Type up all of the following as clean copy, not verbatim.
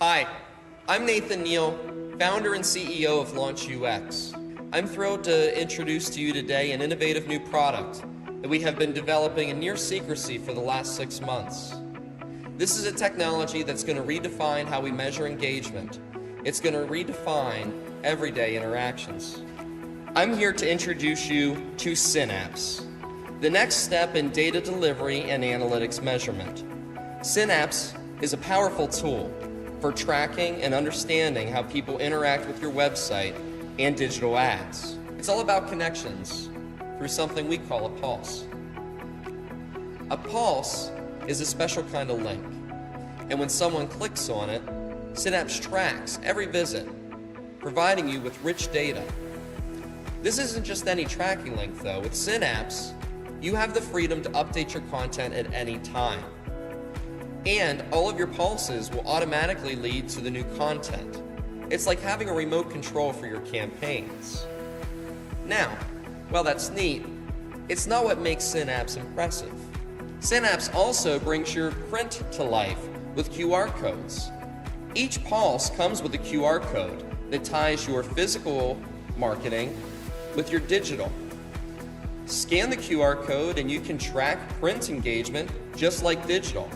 Hi, I'm Nathan Neal, founder and CEO of LaunchUX. I'm thrilled to introduce to you today an innovative new product that we have been developing in near secrecy for the last 6 months. This is a technology that's going to redefine how we measure engagement. It's going to redefine everyday interactions. I'm here to introduce you to Synapse, the next step in data delivery and analytics measurement. Synapse is a powerful tool for tracking and understanding how people interact with your website and digital ads. It's all about connections through something we call a pulse. A pulse is a special kind of link, and when someone clicks on it, Synapse tracks every visit, providing you with rich data. This isn't just any tracking link though. With Synapse, you have the freedom to update your content at any time. And all of your pulses will automatically lead to the new content. It's like having a remote control for your campaigns. Now, while that's neat, it's not what makes Synapse impressive. Synapse also brings your print to life with QR codes. Each pulse comes with a QR code that ties your physical marketing with your digital. Scan the QR code and you can track print engagement just like digital.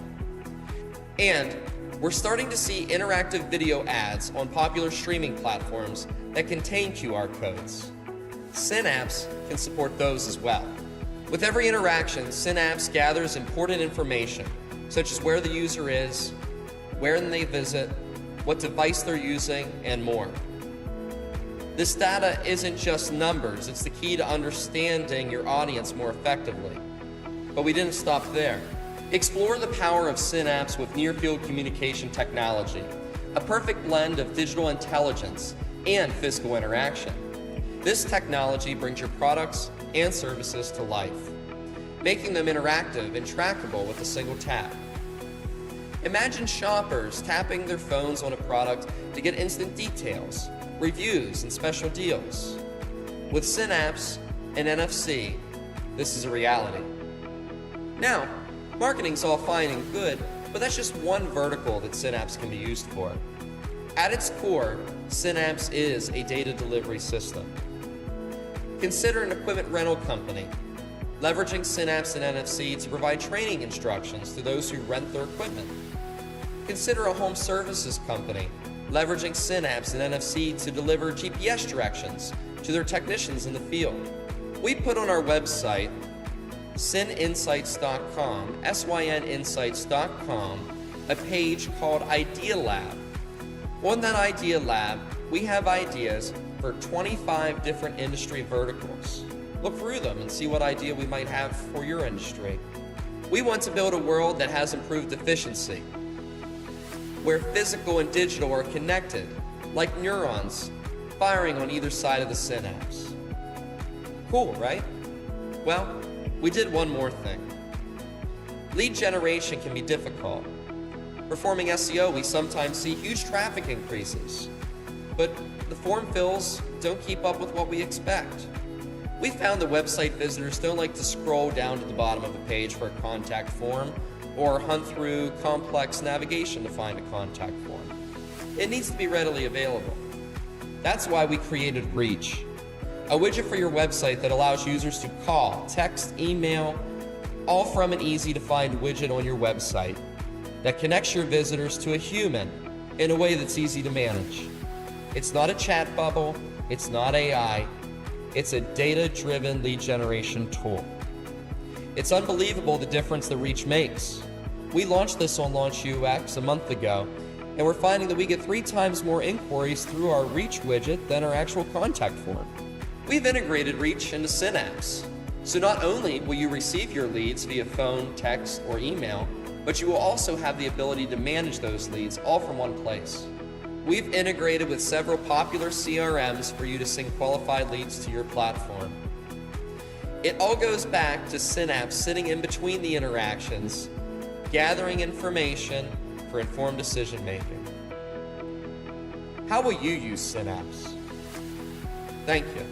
And we're starting to see interactive video ads on popular streaming platforms that contain QR codes. Synapse can support those as well. With every interaction, Synapse gathers important information, such as where the user is, where they visit, what device they're using, and more. This data isn't just numbers, it's the key to understanding your audience more effectively. But we didn't stop there. Explore the power of Synapse with near-field communication technology, a perfect blend of digital intelligence and physical interaction. This technology brings your products and services to life, making them interactive and trackable with a single tap. Imagine shoppers tapping their phones on a product to get instant details, reviews, and special deals. With Synapse and NFC, this is a reality. Now, marketing's all fine and good, but that's just one vertical that Synapse can be used for. At its core, Synapse is a data delivery system. Consider an equipment rental company, leveraging Synapse and NFC to provide training instructions to those who rent their equipment. Consider a home services company, leveraging Synapse and NFC to deliver GPS directions to their technicians in the field. We put on our website, syninsights.com, syninsights.com, a page called Idea Lab. On that Idea Lab, we have ideas for 25 different industry verticals. Look through them and see what idea we might have for your industry. We want to build a world that has improved efficiency, where physical and digital are connected, like neurons firing on either side of the synapse. Cool, right? Well, we did one more thing. Lead generation can be difficult. Performing SEO, we sometimes see huge traffic increases, but the form fills don't keep up with what we expect. We found that website visitors don't like to scroll down to the bottom of a page for a contact form or hunt through complex navigation to find a contact form. It needs to be readily available. That's why we created Reach, a widget for your website that allows users to call, text, email, all from an easy-to-find widget on your website that connects your visitors to a human in a way that's easy to manage. It's not a chat bubble, it's not AI, it's a data-driven lead generation tool. It's unbelievable the difference that Reach makes. We launched this on LaunchUX a month ago, and we're finding that we get 3 times more inquiries through our Reach widget than our actual contact form. We've integrated Reach into Synapse, so not only will you receive your leads via phone, text, or email, but you will also have the ability to manage those leads all from one place. We've integrated with several popular CRMs for you to send qualified leads to your platform. It all goes back to Synapse sitting in between the interactions, gathering information for informed decision making. How will you use Synapse? Thank you.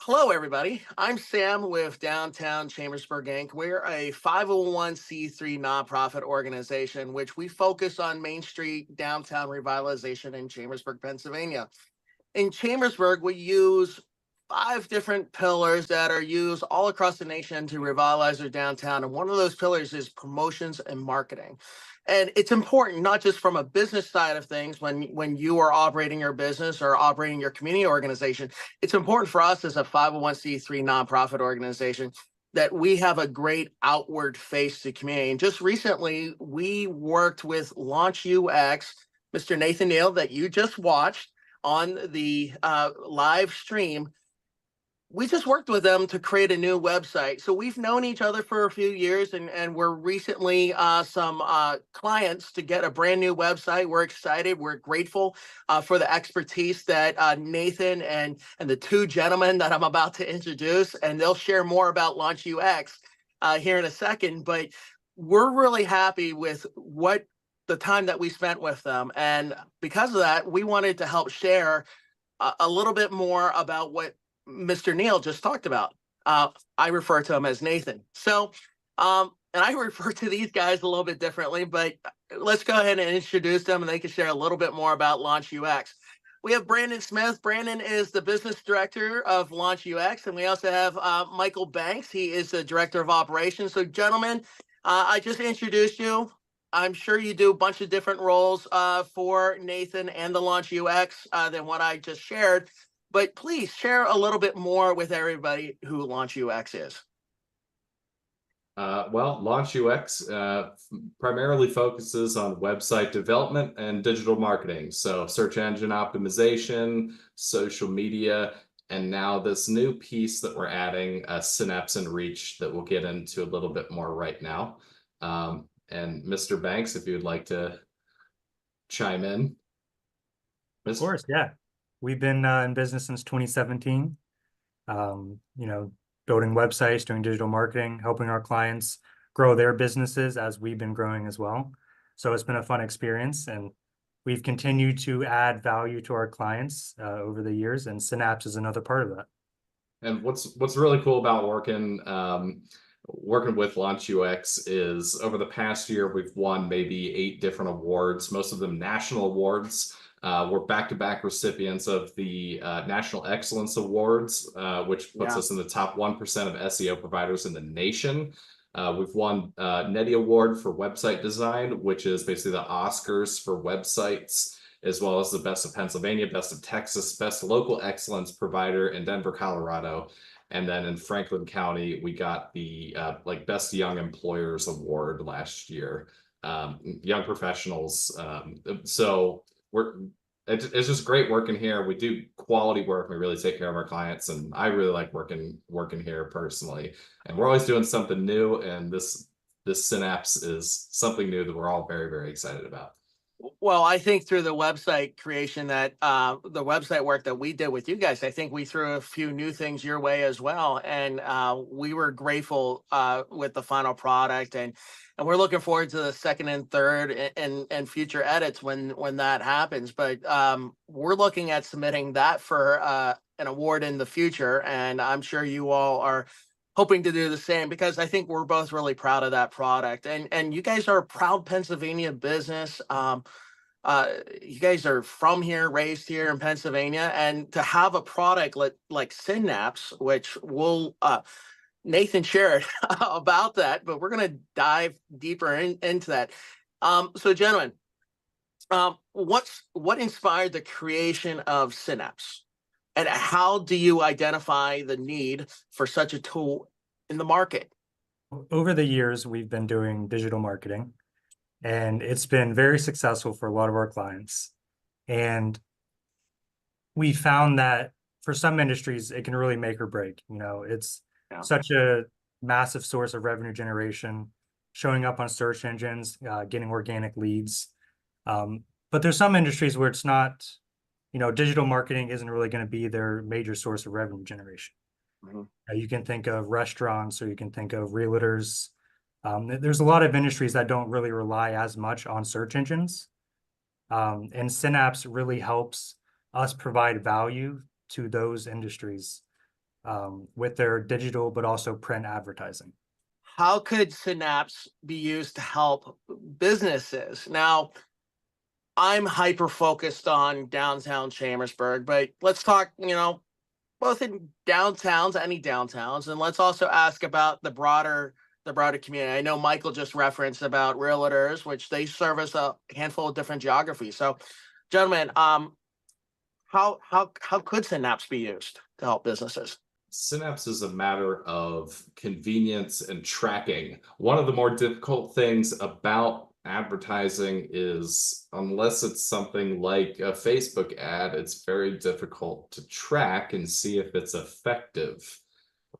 Hello, everybody. I'm Sam with Downtown Chambersburg Inc. We're a 501c3 nonprofit organization, which we focus on Main Street downtown revitalization in Chambersburg, Pennsylvania. In Chambersburg, we use 5 different pillars that are used all across the nation to revitalize our downtown. And one of those pillars is promotions and marketing. And it's important, not just from a business side of things, when you are operating your business or operating your community organization. It's important for us as a 501c3 nonprofit organization that we have a great outward face to community. And just recently, we worked with LaunchUX, Mr. Nathan Neal, that you just watched on the live stream. We just worked with them to create a new website. So we've known each other for a few years, and we're recently some clients to get a brand new website. We're excited. We're grateful for the expertise that Nathan and the 2 gentlemen that I'm about to introduce, and they'll share more about LaunchUX here in a second. But we're really happy with what the time that we spent with them. And because of that, we wanted to help share a little bit more about what Mr. Neal just talked about. I refer to him as Nathan. So, and I refer to these guys a little bit differently, but let's go ahead and introduce them and they can share a little bit more about LaunchUX. We have Brandon Smith. Brandon is the business director of LaunchUX, and we also have Michael Banks. He is the director of operations. So, gentlemen, I just introduced you. I'm sure you do a bunch of different roles for Nathan and the LaunchUX than what I just shared. But please share a little bit more with everybody who LaunchUX is. LaunchUX primarily focuses on website development and digital marketing. So search engine optimization, social media, and now this new piece that we're adding, Synapse and Reach, that we'll get into a little bit more right now. And Mr. Banks, if you would like to chime in. Of course, yeah. We've been in business since 2017. Building websites, doing digital marketing, helping our clients grow their businesses as we've been growing as well. So it's been a fun experience, and we've continued to add value to our clients over the years, and Synapse is another part of that. And what's really cool about working with LaunchUX is over the past year, we've won maybe 8 different awards, most of them national awards. We're back-to-back recipients of the National Excellence Awards, which puts us in the top 1% of SEO providers in the nation. We've won NETI Award for website design, which is basically the Oscars for websites, as well as the Best of Pennsylvania, Best of Texas, Best Local Excellence Provider in Denver, Colorado. And then in Franklin County, we got the Best Young Employers Award last year, young professionals. So it's just great working here. We do quality work. We really take care of our clients, and I really like working here personally. And we're always doing something new, and this Synapse is something new that we're all very, very excited about. Well, I think through the website creation that the website work that we did with you guys, I think we threw a few new things your way as well, and we were grateful with the final product, and we're looking forward to the second and third and future edits when that happens. But we're looking at submitting that for an award in the future, and I'm sure you all are hoping to do the same, because I think we're both really proud of that product. And you guys are a proud Pennsylvania business. You guys are from here, raised here in Pennsylvania, and to have a product like Synapse, which will Nathan shared about that, but we're going to dive deeper into that. So, gentlemen, what inspired the creation of Synapse? And how do you identify the need for such a tool in the market? Over the years, we've been doing digital marketing, and it's been very successful for a lot of our clients. And we found that for some industries, it can really make or break. It's such a massive source of revenue generation, showing up on search engines, getting organic leads. But there's some industries where it's not, digital marketing isn't really going to be their major source of revenue generation. You can think of restaurants, or you can think of realtors. There's a lot of industries that don't really rely as much on search engines. And Synapse really helps us provide value to those industries. with their digital, but also print advertising. How could Synapse be used to help businesses? Now, I'm hyper focused on downtown Chambersburg, but let's talk, both in downtowns, any downtowns, and let's also ask about the broader community. I know Michael just referenced about realtors, which they service a handful of different geographies. So, gentlemen, how could Synapse be used to help businesses? Synapse is a matter of convenience and tracking. One of the more difficult things about advertising is, unless it's something like a Facebook ad, it's very difficult to track and see if it's effective,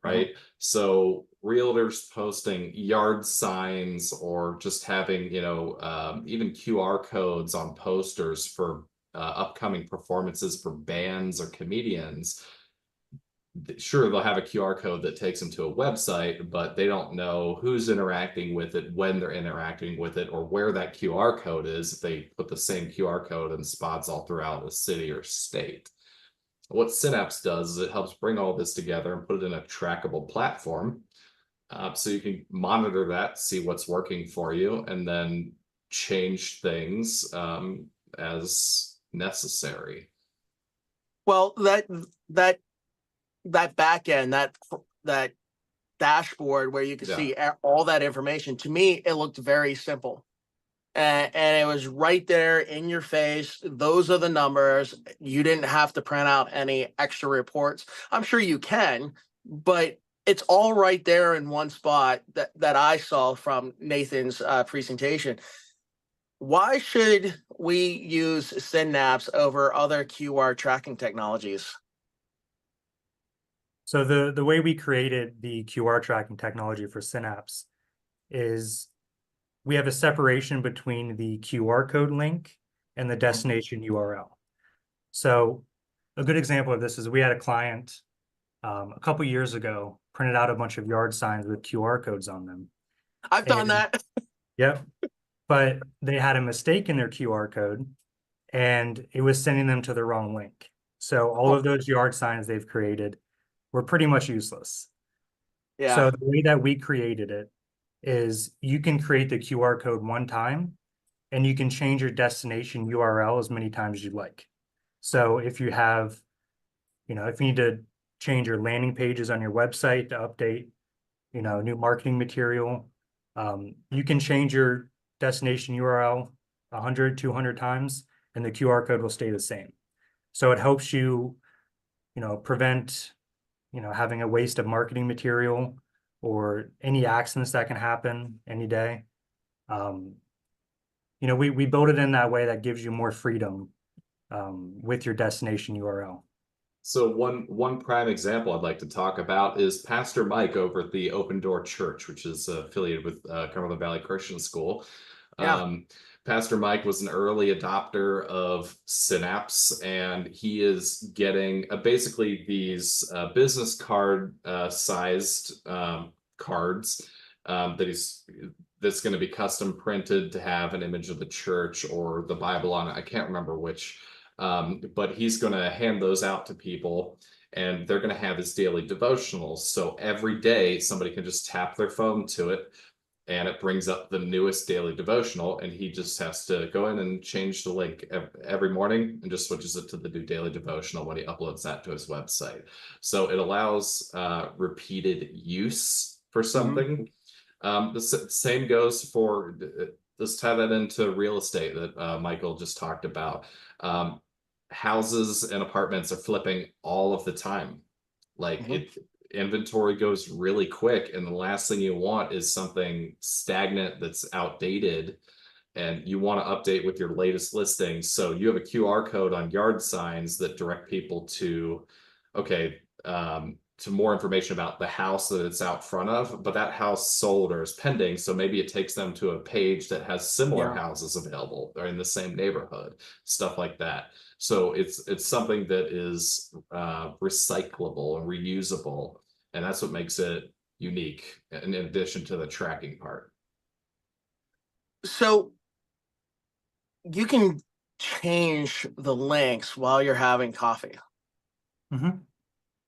right? So realtors posting yard signs or just having, even QR codes on posters for upcoming performances for bands or comedians. Sure, they'll have a QR code that takes them to a website, but they don't know who's interacting with it, when they're interacting with it, or where that QR code is if they put the same QR code in spots all throughout a city or state. What Synapse does is it helps bring all this together and put it in a trackable platform, so you can monitor that, see what's working for you, and then change things as necessary. Well, that back end, that dashboard where you can see all that information, to me, it looked very simple. And it was right there in your face. Those are the numbers. You didn't have to print out any extra reports. I'm sure you can, but it's all right there in one spot that I saw from Nathan's presentation. Why should we use Synapse over other QR tracking technologies? So the way we created the QR tracking technology for Synapse is we have a separation between the QR code link and the destination URL. So a good example of this is we had a client a couple years ago printed out a bunch of yard signs with QR codes on them. I've done that. Yep. But they had a mistake in their QR code and it was sending them to the wrong link. So all of those yard signs they've created were pretty much useless. Yeah. So the way that we created it is you can create the QR code one time and you can change your destination URL as many times as you like. So if you have, if you need to change your landing pages on your website to update, new marketing material, you can change your destination URL 100, 200 times and the QR code will stay the same. So it helps you, prevent, having a waste of marketing material or any accidents that can happen any day. We build it in that way that gives you more freedom with your destination URL. So one prime example I'd like to talk about is Pastor Mike over at the Open Door Church, which is affiliated with Cumberland Valley Christian School. Yeah. Pastor Mike was an early adopter of Synapse, and he is getting basically these business card sized cards that's going to be custom printed to have an image of the church or the Bible on it. I can't remember which, but he's going to hand those out to people, and they're going to have his daily devotionals. So every day somebody can just tap their phone to it, and it brings up the newest daily devotional, and he just has to go in and change the link every morning and just switches it to the new daily devotional when he uploads that to his website. So it allows repeated use for something. The same goes for, let's tie that into real estate that Michael just talked about. Houses and apartments are flipping all of the time. Like inventory goes really quick, and the last thing you want is something stagnant that's outdated, and you want to update with your latest listings. So you have a QR code on yard signs that direct people to more information about the house that it's out front of, but that house sold or is pending, so maybe it takes them to a page that has similar houses available or in the same neighborhood, stuff like that. So it's something that is recyclable and reusable, and that's what makes it unique, in addition to the tracking part. So you can change the links while you're having coffee.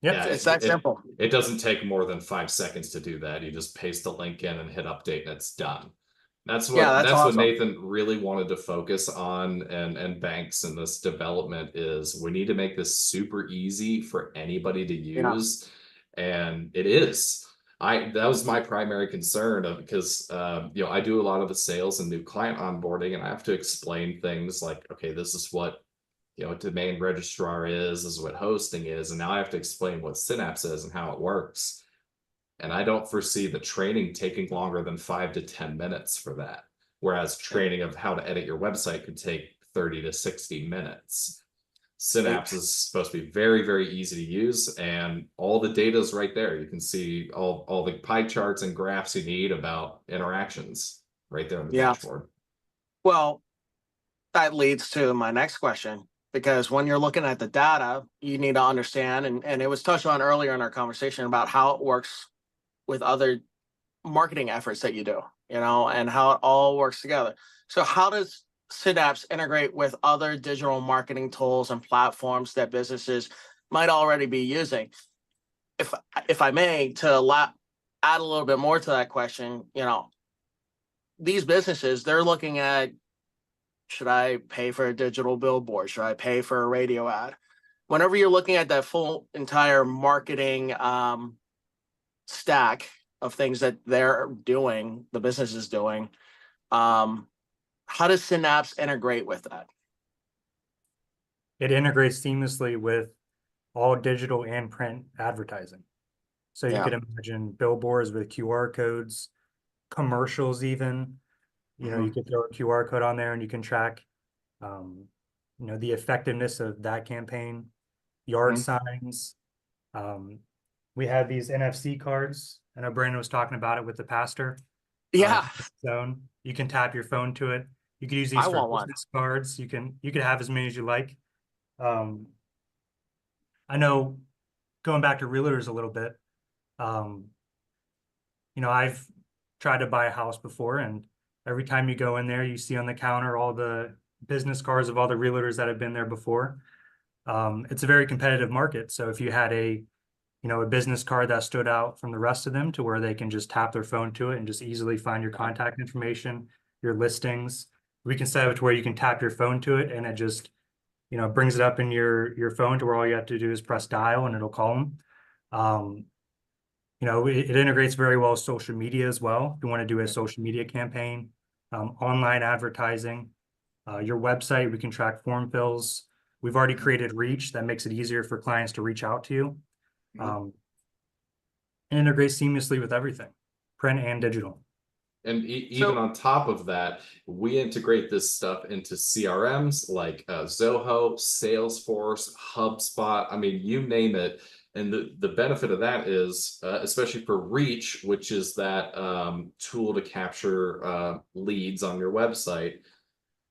Yep. It's that simple. It doesn't take more than 5 seconds to do that. You just paste a link in and hit update and it's done. That's what Yeah, that's what awesome. Nathan really wanted to focus on, and Banks in this development is we need to make this super easy for anybody to use. And it is. That was my primary concern of, because I do a lot of the sales and new client onboarding, and I have to explain things like, okay, this is what domain registrar is, this is what hosting is, and now I have to explain what Synapse is and how it works. And I don't foresee the training taking longer than 5 to 10 minutes for that. Whereas training of how to edit your website could take 30 to 60 minutes. Synapse is supposed to be very, very easy to use, and all the data is right there. You can see all the pie charts and graphs you need about interactions right there on the dashboard. Well, that leads to my next question, because when you're looking at the data, you need to understand, and it was touched on earlier in our conversation about how it works with other marketing efforts that you do, and how it all works together. So how does Synapse integrate with other digital marketing tools and platforms that businesses might already be using? If I may, to add a little bit more to that question, these businesses, they're looking at, should I pay for a digital billboard? Should I pay for a radio ad? Whenever you're looking at that full entire marketing stack of things that they're doing, the business is doing, how does Synapse integrate with that? It integrates seamlessly with all digital and print advertising. So you could imagine billboards with QR codes, commercials even. You could throw a QR code on there and you can track, the effectiveness of that campaign. Yard signs. We have these NFC cards. I know Brandon was talking about it with the pastor. Zone. You can tap your phone to it. You can use these for business cards. You could have as many as you like. I know, going back to realtors a little bit, I've tried to buy a house before, and every time you go in there, you see on the counter all the business cards of all the realtors that have been there before. It's a very competitive market. So if you had a business card that stood out from the rest of them to where they can just tap their phone to it and just easily find your contact information, your listings, we can set it to where you can tap your phone to it and it just, brings it up in your phone to where all you have to do is press dial and it'll call them. It integrates very well with social media as well. If you want to do a social media campaign, online advertising, your website, we can track form fills. We've already created reach that makes it easier for clients to reach out to you. And integrates seamlessly with everything, print and digital. And even on top of that, we integrate this stuff into CRMs like Zoho, Salesforce, HubSpot. I mean, you name it. And the benefit of that is, especially for reach, which is that tool to capture leads on your website,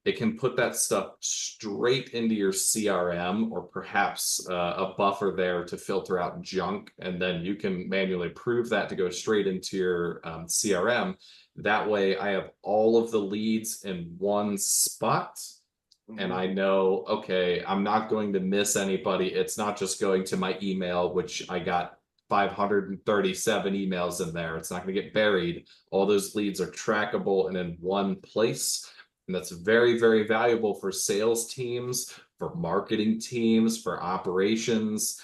it can put that stuff straight into your CRM, or perhaps a buffer there to filter out junk. And then you can manually approve that to go straight into your CRM. That way I have all of the leads in one spot. And I know, okay, I'm not going to miss anybody. It's not just going to my email, which I got 537 emails in there. It's not going to get buried. All those leads are trackable and in one place. And that's very, very valuable for sales teams, for marketing teams, for operations,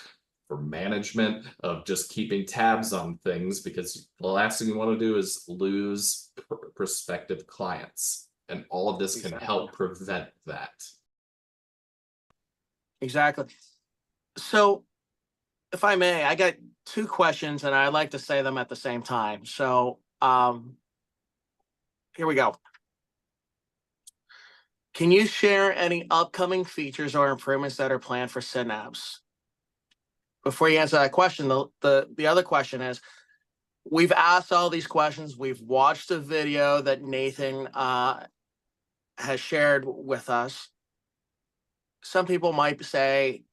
for management, of just keeping tabs on things, because the last thing you want to do is lose prospective clients. And all of this can help prevent that. Exactly. So if I may, I got two questions and I'd like to say them at the same time. So here we go. Can you share any upcoming features or improvements that are planned for Synapse? Before you answer that question, the other question is, we've asked all these questions. We've watched the video that Nathan has shared with us. Some people might say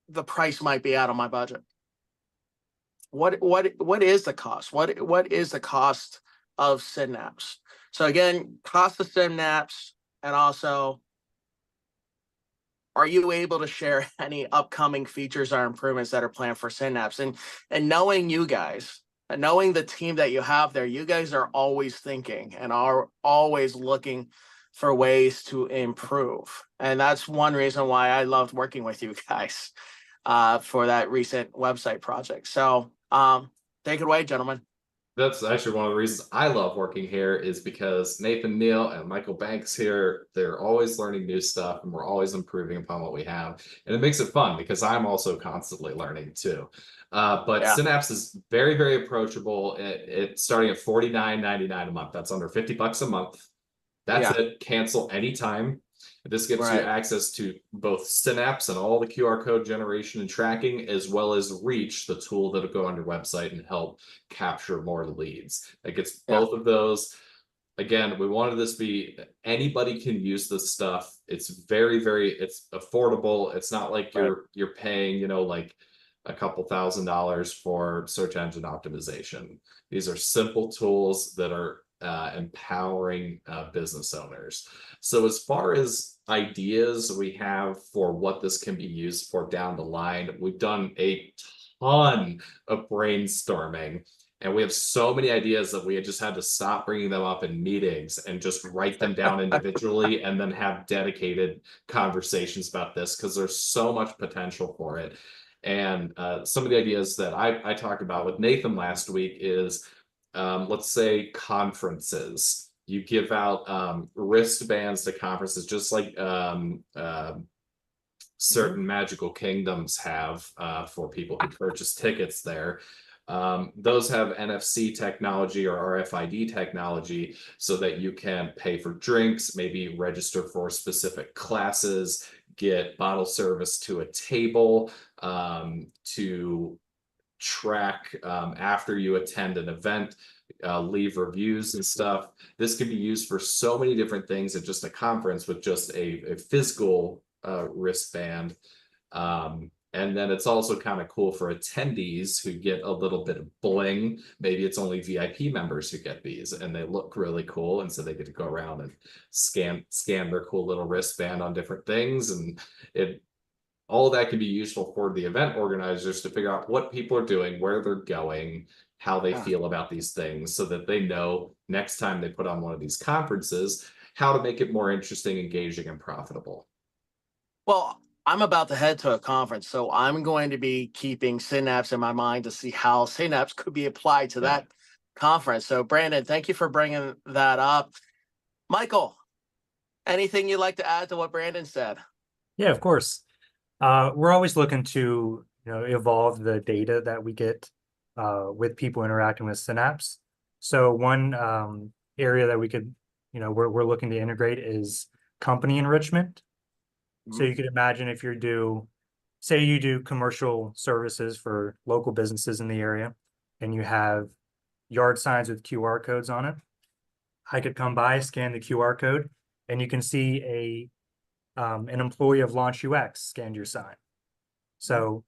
the price might be out of my budget. What is the cost? What is the cost of Synapse? So again, cost of Synapse, and also are you able to share any upcoming features or improvements that are planned for Synapse? And knowing you guys, and knowing the team that you have there, you guys are always thinking and are always looking for ways to improve. And that's one reason why I loved working with you guys for that recent website project. So take it away, gentlemen. That's actually one of the reasons I love working here, is because Nathan Neal and Michael Banks here, they're always learning new stuff and we're always improving upon what we have. And it makes it fun because I'm also constantly learning too. But Yeah. Synapse is very, very approachable. It's starting at $49.99 a month. That's under $50 a month. That's it. Cancel anytime. This gives you access to both Synapse and all the QR code generation and tracking, as well as Reach, the tool that'll go on your website and help capture more leads. It gets both of those. Again, we wanted this to be, anybody can use this stuff. It's very, very, it's affordable. It's not like you're paying, you know, like a couple $1,000s for search engine optimization. These are simple tools that are empowering business owners. So as far as ideas we have for what this can be used for down the line, we've done a ton of brainstorming, and we have so many ideas that we just had to stop bringing them up in meetings and just write them down individually and then have dedicated conversations about this, because there's so much potential for it. And some of the ideas that I talked about with Nathan last week is, let's say conferences. You give out wristbands to conferences, just like certain magical kingdoms have for people who purchase tickets there. Those have NFC technology or RFID technology, so that you can pay for drinks, maybe register for specific classes, get bottle service to a table, to track after you attend an event, leave reviews and stuff. This can be used for so many different things at just a conference with just a physical wristband. And then it's also kind of cool for attendees who get a little bit of bling. Maybe it's only VIP members who get these and they look really cool. And so they get to go around and scan their cool little wristband on different things. And all of that can be useful for the event organizers to figure out what people are doing, where they're going, how they feel about these things, so that they know next time they put on one of these conferences, how to make it more interesting, engaging, and profitable. Well, I'm about to head to a conference, so I'm going to be keeping Synapse in my mind to see how Synapse could be applied to that conference. So Brandon, thank you for bringing that up. Michael, anything you'd like to add to what Brandon said? Yeah, of course. We're always looking to, evolve the data that we get with people interacting with Synapse. So one area that we could, we're looking to integrate is company enrichment. So you could imagine if say you do commercial services for local businesses in the area, and you have yard signs with QR codes on it. I could come by, scan the QR code, and you can see an employee of LaunchUX scanned your sign. So,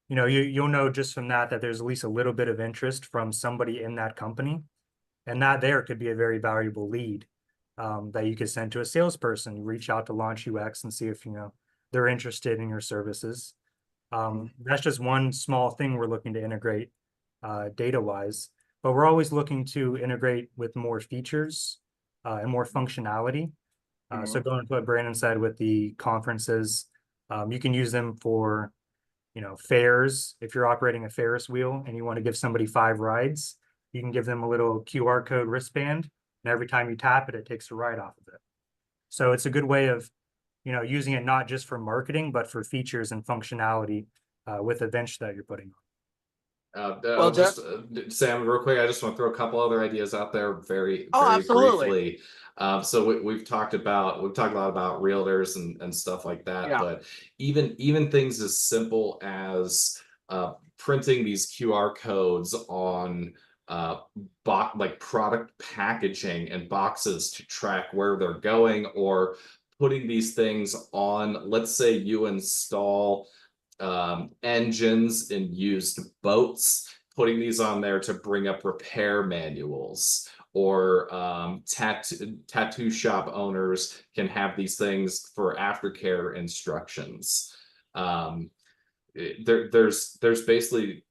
you'll know just from that there's at least a little bit of interest from somebody in that company, and that there could be a very valuable lead that you could send to a salesperson. Reach out to LaunchUX and see if they're interested in your services. That's just one small thing we're looking to integrate data-wise, but we're always looking to integrate with more features and more functionality. So going to what Brandon said with the conferences, you can use them for, fairs. If you're operating a Ferris wheel and you want to give somebody 5 rides, you can give them a little QR code wristband, and every time you tap it, it takes a ride off of it. So it's a good way of, using it not just for marketing, but for features and functionality with events that you're putting on. Sam, real quick, I just want to throw a couple other ideas out there very absolutely. briefly. So we've talked a lot about realtors and stuff like that, but even things as simple as printing these QR codes on like product packaging and boxes to track where they're going, or putting these things on, let's say you install engines in used boats, putting these on there to bring up repair manuals, or tattoo shop owners can have these things for aftercare instructions. There's basically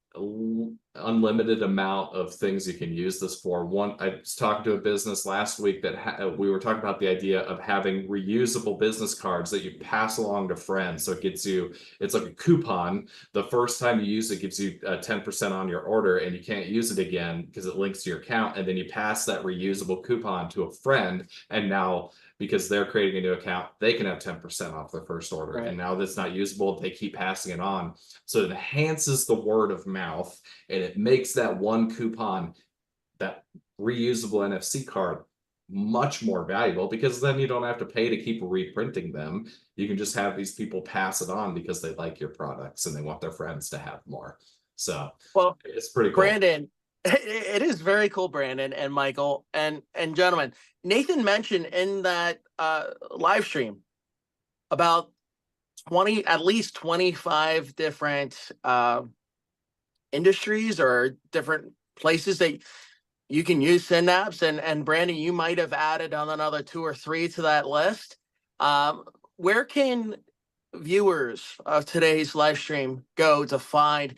unlimited amount of things you can use this for. I was talking to a business last week that we were talking about the idea of having reusable business cards that you pass along to friends. So it's like a coupon. The first time you use it gives you 10% on your order, and you can't use it again because it links to your account. And then you pass that reusable coupon to a friend, and now, because they're creating a new account, they can have 10% off their first order. Right. And now that's not usable, they keep passing it on. So it enhances the word of mouth, and it makes that one coupon, that reusable NFC card, much more valuable, because then you don't have to pay to keep reprinting them. You can just have these people pass it on because they like your products and they want their friends to have more. So Well, it's pretty cool. Brandon, it is very cool, Brandon and Michael and gentlemen. Nathan mentioned in that live stream about at least 25 different industries or different places that you can use Synapse. And Brandon, you might have added on another 2 or 3 to that list. Where can viewers of today's live stream go to find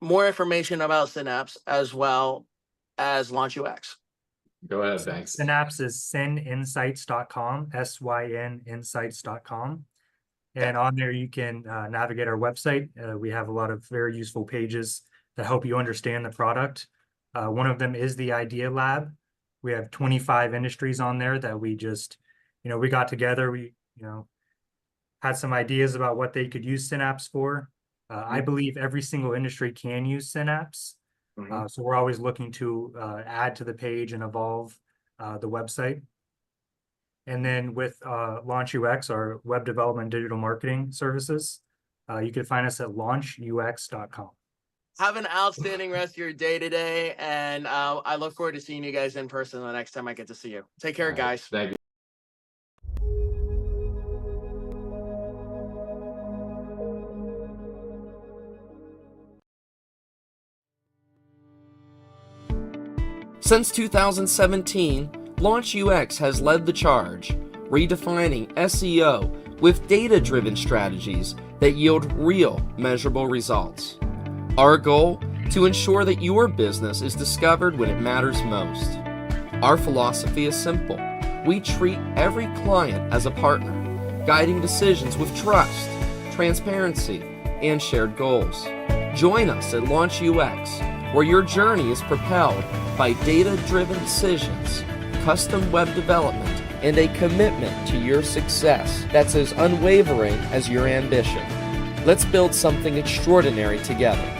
more information about Synapse as well as LaunchUX? Go ahead, thanks. Synapse is syninsights.com, syninsights.com. And on there, you can navigate our website. We have a lot of very useful pages that help you understand the product. One of them is the Idea Lab. We have 25 industries on there that we just, we got together, we, had some ideas about what they could use Synapse for. I believe every single industry can use Synapse. So we're always looking to add to the page and evolve the website. And then with LaunchUX, our web development digital marketing services, you can find us at launchux.com. Have an outstanding rest of your day today, and I look forward to seeing you guys in person the next time I get to see you. Take care, guys. Thank you. Since 2017, LaunchUX has led the charge, redefining SEO with data-driven strategies that yield real, measurable results. Our goal? To ensure that your business is discovered when it matters most. Our philosophy is simple. We treat every client as a partner, guiding decisions with trust, transparency, and shared goals. Join us at LaunchUX, where your journey is propelled by data-driven decisions, custom web development, and a commitment to your success that's as unwavering as your ambition. Let's build something extraordinary together.